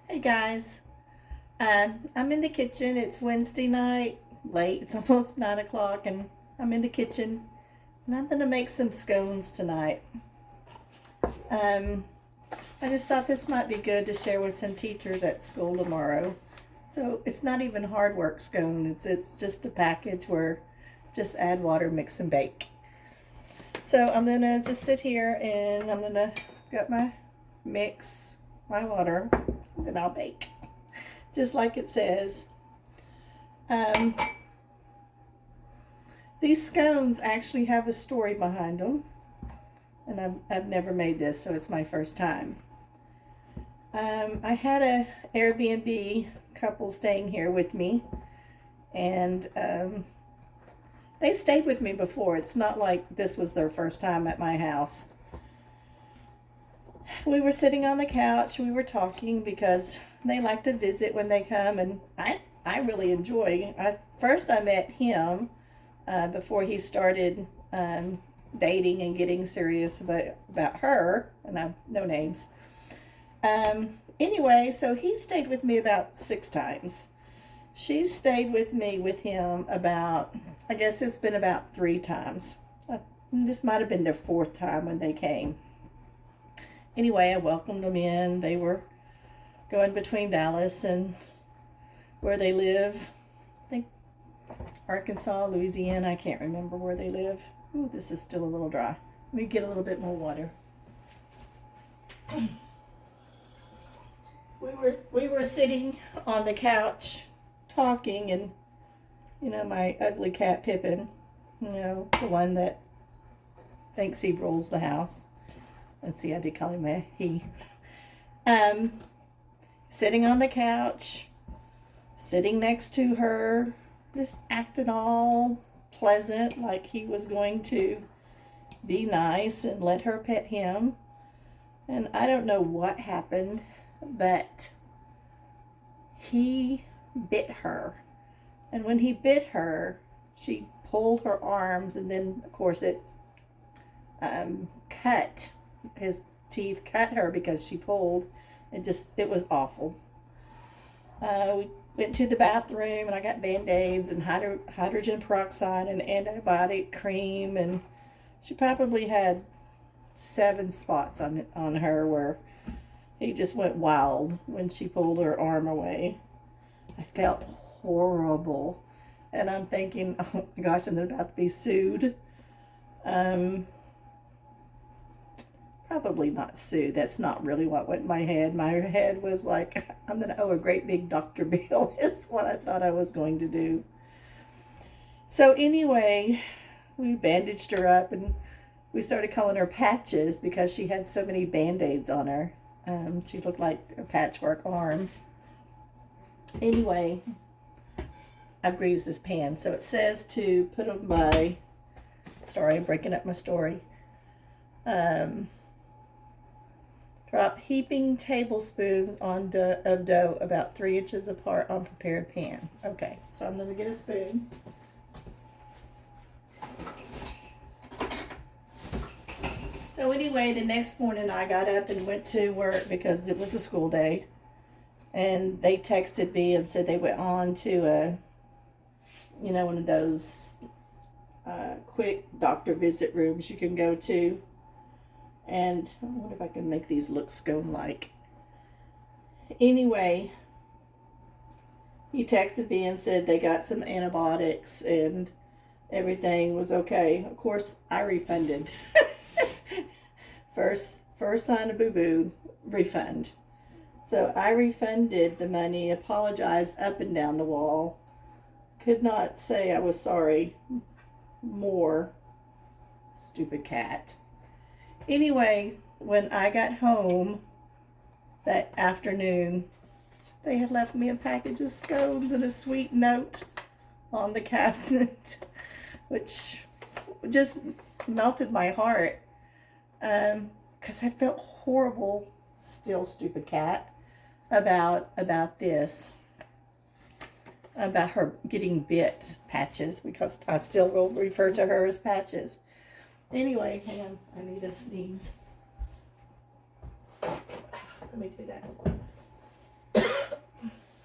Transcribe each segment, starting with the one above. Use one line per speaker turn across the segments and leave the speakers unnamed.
Hey guys, I'm in the kitchen. It's Wednesday night, late. It's almost 9 o'clock, and I'm in the kitchen, and I'm gonna make some scones tonight. Um, I just thought this might be good to share with some teachers at school tomorrow. So it's not even hard work scone. It's just a package where just add water, mix and bake. So I'm gonna just sit here and I'm gonna get my mix, my water, then I'll bake just like it says. Um, these scones actually have a story behind them, and I've never made this, so it's my first time. I had a Airbnb couple staying here with me, and they stayed with me before. It's not like this was their first time at my house. We were sitting on the couch, we were talking because they like to visit when they come, and I really enjoy. First I met him before he started dating and getting serious about her, and I no names. Anyway, so he stayed with me about 6 times. She stayed with him about, I guess it's been about 3 times. This might have been their fourth time when they came. Anyway, I welcomed them in. They were going between Dallas and where they live. I think Arkansas, Louisiana. I can't remember where they live. Ooh, this is still a little dry. Let me get a little bit more water. We were sitting on the couch talking, and my ugly cat Pippin, the one that thinks he rules the house. Let's see, I did call him a he. Sitting on the couch, sitting next to her, just acting all pleasant, like he was going to be nice and let her pet him. And I don't know what happened, but he bit her. And when he bit her, she pulled her arms, and then, of course, it cut. His teeth cut her because she pulled. It was awful. We went to the bathroom, and I got Band-Aids and hydrogen peroxide and antibiotic cream, and she probably had 7 spots on her where he just went wild when she pulled her arm away. I felt horrible, and I'm thinking, oh my gosh, I'm about to be sued. Probably not sue. That's not really what went in my head. My head was like, I'm going to owe a great big doctor bill is what I thought I was going to do. So anyway, we bandaged her up, and we started calling her Patches because she had so many Band-Aids on her. She looked like a patchwork arm. Anyway, I greased this pan. So it says to put them by, sorry, I'm breaking up my story. Drop heaping tablespoons of dough about 3 inches apart on prepared pan. Okay, so I'm going to get a spoon. So anyway, the next morning I got up and went to work because it was a school day. And they texted me and said they went on to one of those quick doctor visit rooms you can go to. And I wonder if I can make these look scone-like. Anyway, he texted me and said they got some antibiotics and everything was okay. Of course, I refunded. First sign of boo-boo, refund. So I refunded the money, apologized up and down the wall. Could not say I was sorry more. Stupid cat. Anyway, when I got home that afternoon, they had left me a package of scones and a sweet note on the cabinet, which just melted my heart, because I felt horrible, still stupid cat, about this, about her getting bit, Patches, because I still will refer to her as Patches. Anyway, hang on, I need a sneeze. Let me do that.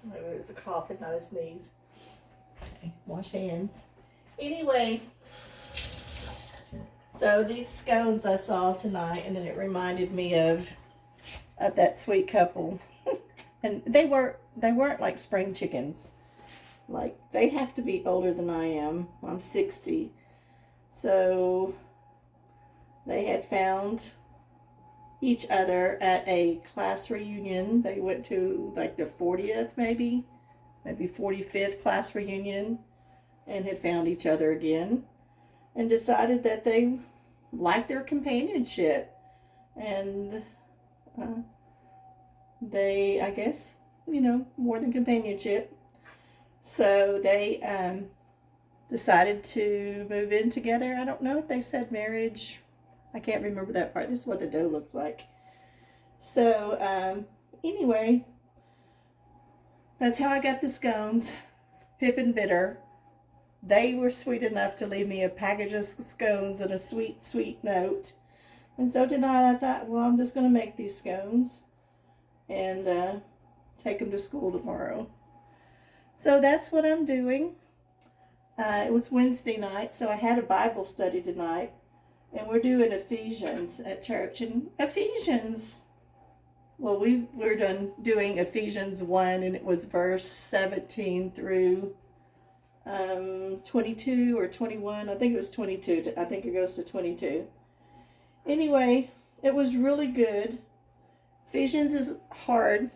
Maybe it was a cough and not a sneeze. Okay, wash hands. Anyway, so these scones I saw tonight, and then it reminded me of that sweet couple. And they weren't like spring chickens. Like, they have to be older than I am. I'm 60. So they had found each other at a class reunion. They went to like the 40th, maybe 45th class reunion, and had found each other again and decided that they liked their companionship. And they, I guess, more than companionship. So they decided to move in together. I don't know if they said marriage. I can't remember that part. This is what the dough looks like. So anyway, that's how I got the scones. Pip and Bitter. They were sweet enough to leave me a package of scones and a sweet, sweet note. And so tonight I thought, well, I'm just going to make these scones and take them to school tomorrow. So that's what I'm doing. It was Wednesday night, so I had a Bible study tonight. And we're doing Ephesians at church. And Ephesians, well, we're done doing Ephesians 1, and it was verse 17 through 22 or 21. I think it was 22. I think it goes to 22. Anyway, it was really good. Ephesians is hard.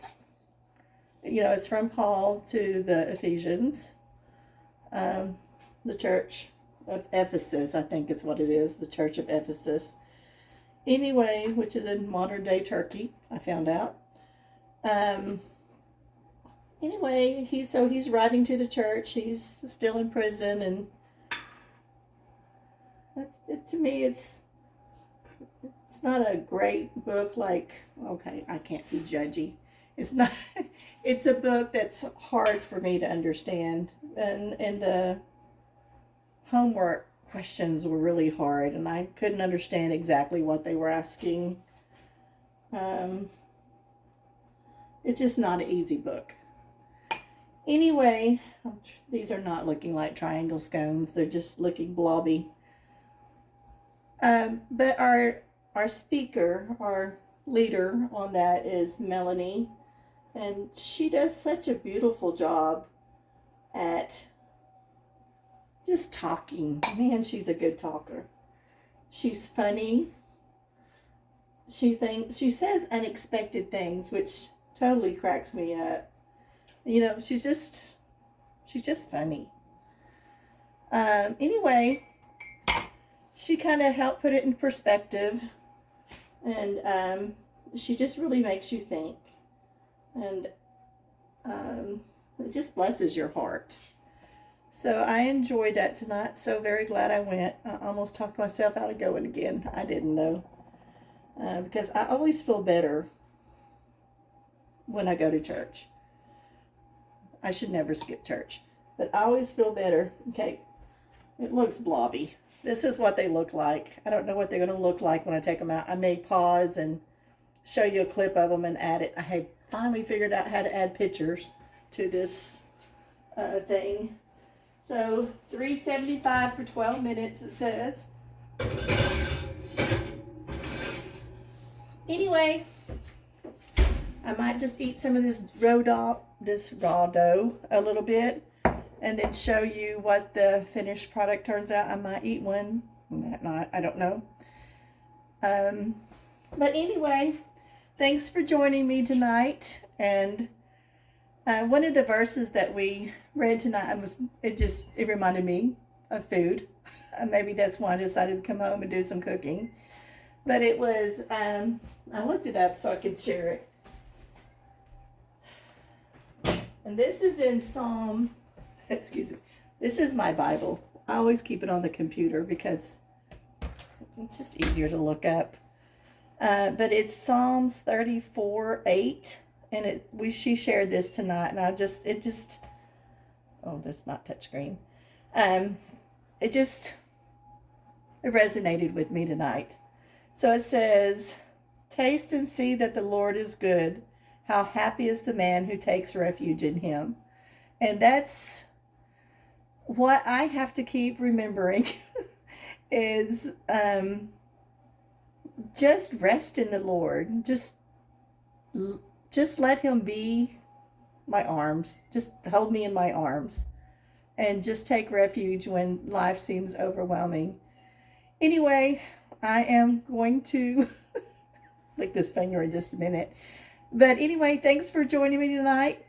It's from Paul to the Ephesians. The church of Ephesus, I think is what it is. The church of Ephesus. Anyway, which is in modern day Turkey, I found out. Anyway, he's writing to the church. He's still in prison, and to me, it's not a great book. Like, okay, I can't be judgy. It's not. It's a book that's hard for me to understand, and the homework questions were really hard, and I couldn't understand exactly what they were asking. It's just not an easy book. Anyway, these are not looking like triangle scones. They're just looking blobby. But our speaker, our leader on that is Melanie, and she does such a beautiful job at just talking. Man, she's a good talker. She's funny. She says unexpected things, which totally cracks me up. She's just funny. Anyway, she kind of helped put it in perspective, and she just really makes you think, and it just blesses your heart. So I enjoyed that tonight. So very glad I went. I almost talked myself out of going again. I didn't though, because I always feel better when I go to church. I should never skip church, but I always feel better. Okay, it looks blobby. This is what they look like. I don't know what they're going to look like when I take them out. I may pause and show you a clip of them and add it. I have finally figured out how to add pictures to this thing. So $3.75 for 12 minutes, it says. Anyway, I might just eat some of this raw dough a little bit, and then show you what the finished product turns out. I might eat one, might not, I don't know. But anyway, thanks for joining me tonight. And one of the verses that we read tonight it reminded me of food. Maybe that's why I decided to come home and do some cooking. But it was, I looked it up so I could share it. And this is in excuse me, this is my Bible. I always keep it on the computer because it's just easier to look up. But it's Psalms 34:8, and she shared this tonight, and oh, that's not touchscreen. It resonated with me tonight. So it says, "Taste and see that the Lord is good. How happy is the man who takes refuge in him. And that's what I have to keep remembering is just rest in the Lord. Just let him be my arms. Just hold me in my arms. And just take refuge when life seems overwhelming. Anyway, I am going to lick this finger in just a minute. But anyway, thanks for joining me tonight.